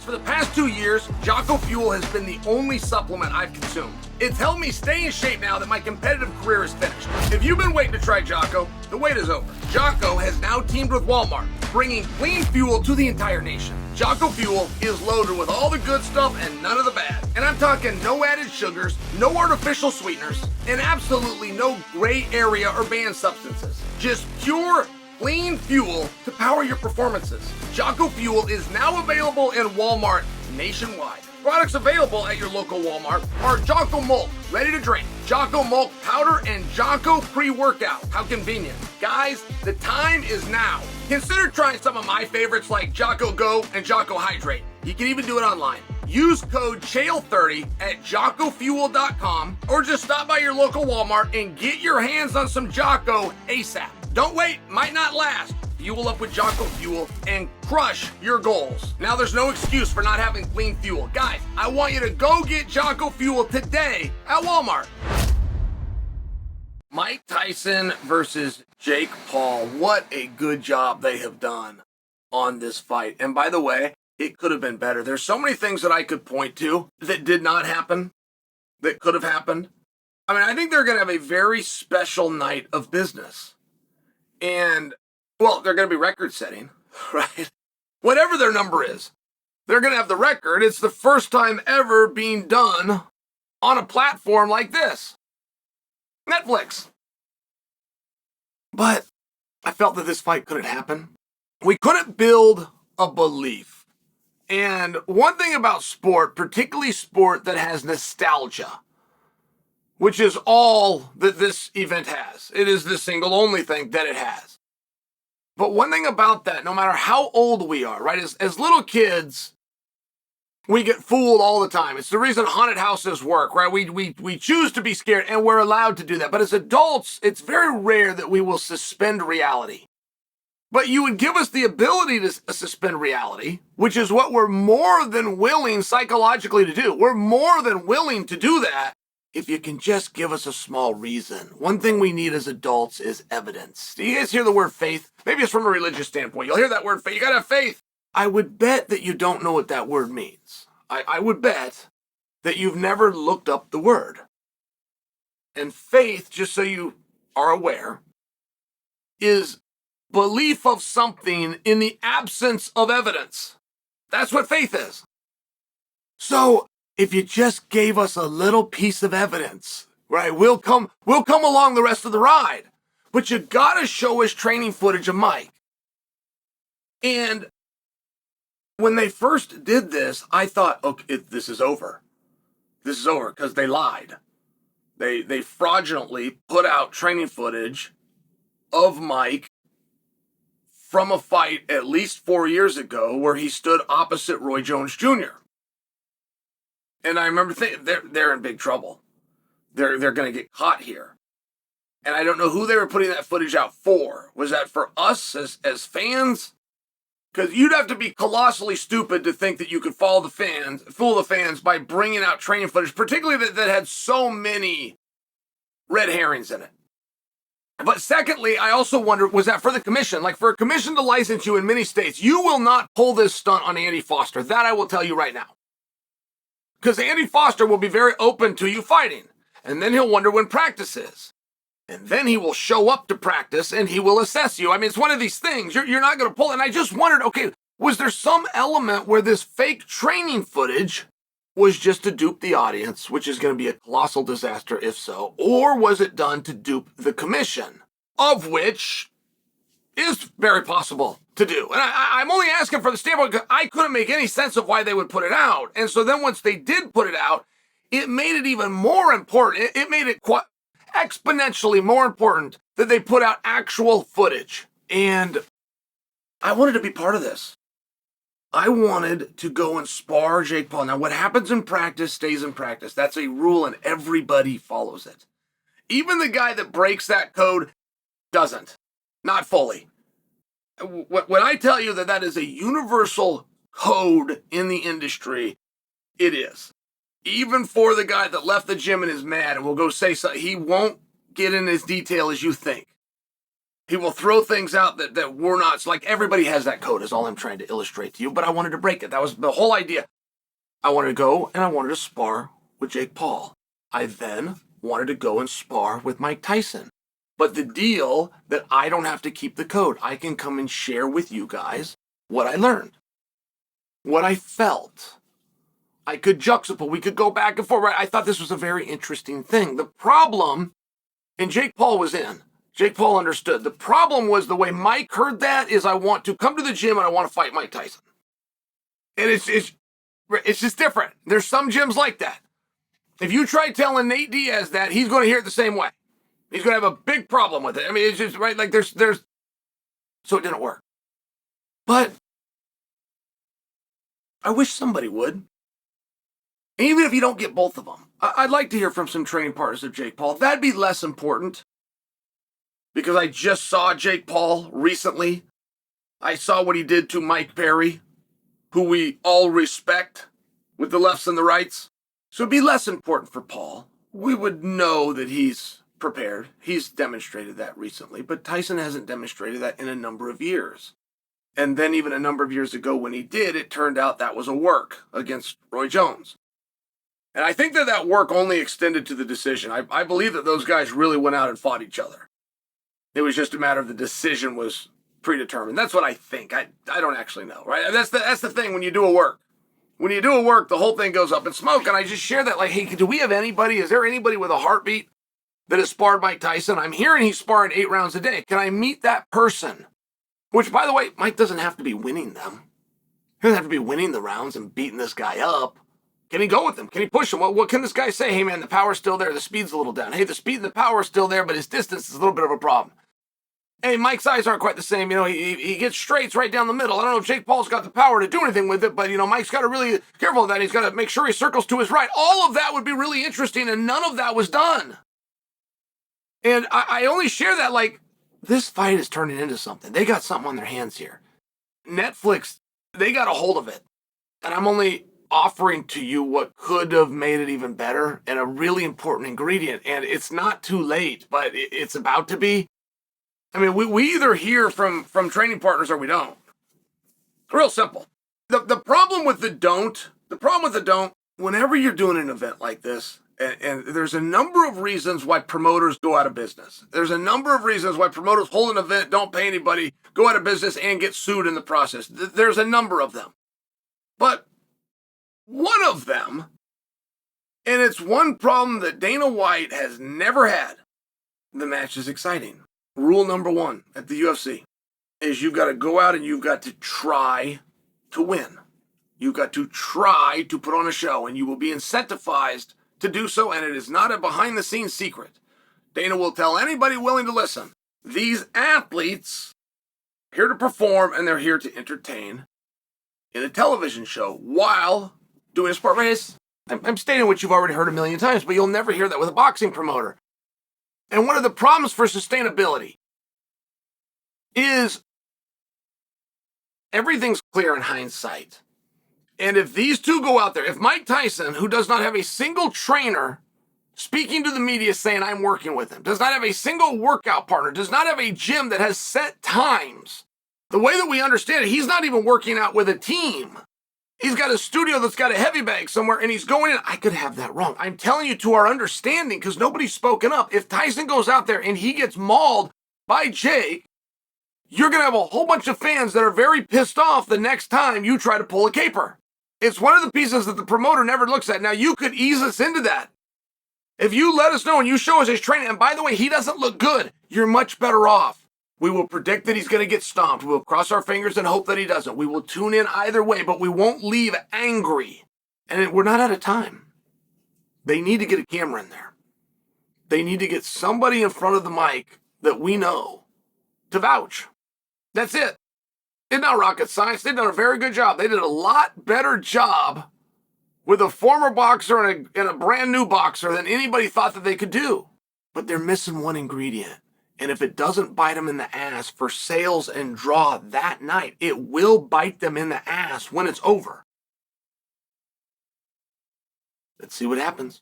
For the past 2 years, Jocko Fuel has been the only supplement I've consumed. It's helped me stay in shape now that my competitive career is finished. If you've been waiting to try Jocko, the wait is over. Jocko has now teamed with Walmart, bringing clean fuel to the entire nation. Jocko Fuel is loaded with all the good stuff and none of the bad. And I'm talking no added sugars, no artificial sweeteners, and absolutely no gray area or banned substances. Just pure, clean fuel to power your performances. Jocko Fuel is now available in Walmart nationwide. Products available at your local Walmart are Jocko Malt, ready to drink, Jocko Malt powder, and Jocko pre-workout. How convenient. Guys, the time is now. Consider trying some of my favorites like Jocko Go and Jocko Hydrate. You can even do it online. Use code CHAEL30 at JockoFuel.com or just stop by your local Walmart and get your hands on some Jocko ASAP. Don't wait, might not last. Fuel up with Jocko Fuel and crush your goals. Now there's no excuse for not having clean fuel. Guys, I want you to go get Jocko Fuel today at Walmart. Mike Tyson versus Jake Paul. What a good job they have done on this fight. And by the way, it could have been better. There's so many things that I could point to that did not happen, that could have happened. I mean, I think they're going to have a very special night of business. And, well, they're going to be record setting, right? Whatever their number is, they're going to have the record. It's the first time ever being done on a platform like this. Netflix. But I felt that this fight couldn't happen. We couldn't build a belief. And one thing about sport, particularly sport that has nostalgia, which is all that this event has. It is the single only thing that it has. But one thing about that, no matter how old we are, right, as little kids, we get fooled all the time. It's the reason haunted houses work, right? We choose to be scared, and we're allowed to do that. But as adults, it's very rare that we will suspend reality. But you would give us the ability to suspend reality, which is what we're more than willing psychologically to do. We're more than willing to do that if you can just give us a small reason. One thing we need as adults is evidence. Do you guys hear the word faith? Maybe it's from a religious standpoint. You'll hear that word faith. You gotta have faith. I would bet that you don't know what that word means. I would bet that you've never looked up the word. And faith, just so you are aware, is belief of something in the absence of evidence. That's what faith is. So, if you just gave us a little piece of evidence, right, we'll come along the rest of the ride. But you gotta show us training footage of Mike. And when they first did this, I thought, okay, this is over. This is over because they lied. They fraudulently put out training footage of Mike from a fight at least 4 years ago where he stood opposite Roy Jones Jr. And I remember thinking, they're in big trouble. They're going to get caught here. And I don't know who they were putting that footage out for. Was that for us as fans? Because you'd have to be colossally stupid to think that you could fool the fans by bringing out training footage, particularly that had so many red herrings in it. But secondly, I also wonder, was that for the commission? Like for a commission to license you in many states, you will not pull this stunt on Andy Foster. That I will tell you right now. Because Andy Foster will be very open to you fighting. And then he'll wonder when practice is. And then he will show up to practice and he will assess you. I mean, it's one of these things. You're not going to pull it. And I just wondered, okay, was there some element where this fake training footage was just to dupe the audience, which is going to be a colossal disaster if so? Or was it done to dupe the commission, of which is very possible to do? And I'm only asking for the standpoint because I couldn't make any sense of why they would put it out. And so then once they did put it out, it made it even more important. It made it quite exponentially more important that they put out actual footage. And I wanted to be part of this. I wanted to go and spar Jake Paul. Now, what happens in practice stays in practice. That's a rule and everybody follows it. Even the guy that breaks that code doesn't. Not fully. When I tell you that is a universal code in the industry, it is. Even for the guy that left the gym and is mad and will go say something, he won't get in as detail as you think. He will throw things out that were not. It's like everybody has that code is all I'm trying to illustrate to you, but I wanted to break it. That was the whole idea. I wanted to go and I wanted to spar with Jake Paul. I then wanted to go and spar with Mike Tyson. But the deal that I don't have to keep the code. I can come and share with you guys what I learned, what I felt. I could juxtapose. We could go back and forth. Right? I thought this was a very interesting thing. The problem, and Jake Paul was in. Jake Paul understood. The problem was the way Mike heard that is I want to come to the gym and I want to fight Mike Tyson. And it's just different. There's some gyms like that. If you try telling Nate Diaz that, he's going to hear it the same way. He's going to have a big problem with it. I mean, it's just, right, like there's, so it didn't work. But I wish somebody would. Even if you don't get both of them. I'd like to hear from some training partners of Jake Paul. That'd be less important. Because I just saw Jake Paul recently. I saw what he did to Mike Perry, who we all respect with the lefts and the rights. So it'd be less important for Paul. We would know that he's prepared. He's demonstrated that recently. But Tyson hasn't demonstrated that in a number of years. And then even a number of years ago when he did, it turned out that was a work against Roy Jones. And I think that work only extended to the decision. I believe that those guys really went out and fought each other. It was just a matter of the decision was predetermined. That's what I think. I don't actually know, right? That's the thing when you do a work. When you do a work, the whole thing goes up in smoke. And I just share that like, hey, do we have anybody? Is there anybody with a heartbeat that has sparred Mike Tyson? I'm hearing he's sparring 8 rounds a day. Can I meet that person? Which, by the way, Mike doesn't have to be winning them. He doesn't have to be winning the rounds and beating this guy up. Can he go with him? Can he push him? What can this guy say? Hey, man, the power's still there. The speed's a little down. Hey, the speed and the power is still there, but his distance is a little bit of a problem. Hey, Mike's eyes aren't quite the same. You know, he gets straights right down the middle. I don't know if Jake Paul's got the power to do anything with it, but, you know, Mike's got to really be careful of that. He's got to make sure he circles to his right. All of that would be really interesting, and none of that was done. And I only share that like, this fight is turning into something. They got something on their hands here. Netflix, they got a hold of it. And I'm only offering to you what could have made it even better and a really important ingredient. And it's not too late, but it's about to be. I mean, we either hear from training partners or we don't. Real simple. The problem with the don't, whenever you're doing an event like this, and there's a number of reasons why promoters go out of business. There's a number of reasons why promoters hold an event, don't pay anybody, go out of business, and get sued in the process. There's a number of them. But one of them, and it's one problem that Dana White has never had, the match is exciting. Rule number 1 at the UFC is you've got to go out and you've got to try to win. You've got to try to put on a show, and you will be incentivized to do so, and it is not a behind-the-scenes secret. Dana will tell anybody willing to listen, these athletes are here to perform, and they're here to entertain in a television show while doing a sport race. I'm stating what you've already heard a million times, but you'll never hear that with a boxing promoter. And one of the problems for sustainability is everything's clear in hindsight. And if these two go out there, if Mike Tyson, who does not have a single trainer speaking to the media saying I'm working with him, does not have a single workout partner, does not have a gym that has set times, the way that we understand it, he's not even working out with a team. He's got a studio that's got a heavy bag somewhere, and he's going in. I could have that wrong. I'm telling you to our understanding, because nobody's spoken up. If Tyson goes out there and he gets mauled by Jake, you're going to have a whole bunch of fans that are very pissed off the next time you try to pull a caper. It's one of the pieces that the promoter never looks at. Now, you could ease us into that. If you let us know and you show us his training, and by the way, he doesn't look good, you're much better off. We will predict that he's going to get stomped. We will cross our fingers and hope that he doesn't. We will tune in either way, but we won't leave angry. And we're not out of time. They need to get a camera in there. They need to get somebody in front of the mic that we know to vouch. That's it. It's not rocket science. They've done a very good job. They did a lot better job with a former boxer and a brand new boxer than anybody thought that they could do. But they're missing one ingredient. And if it doesn't bite them in the ass for sales and draw that night, it will bite them in the ass when it's over. Let's see what happens.